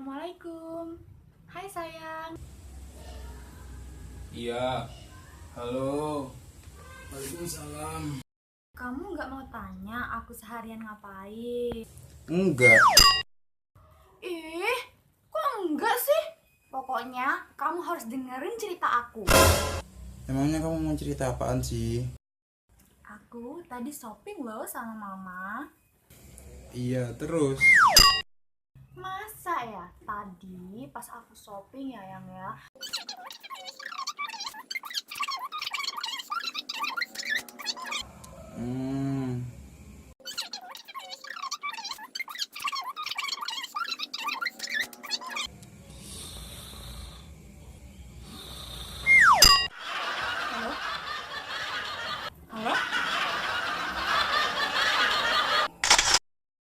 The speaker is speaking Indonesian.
Assalamualaikum. Hai sayang. Iya, halo. Waalaikumsalam. Kamu nggak mau tanya aku seharian ngapain? Enggak. Ih, kok enggak sih? Pokoknya kamu harus dengerin cerita aku. Emangnya kamu mau cerita apaan sih? Aku tadi shopping loh sama mama. Iya, terus. Masa ya? Tadi pas aku shopping ya yang ya.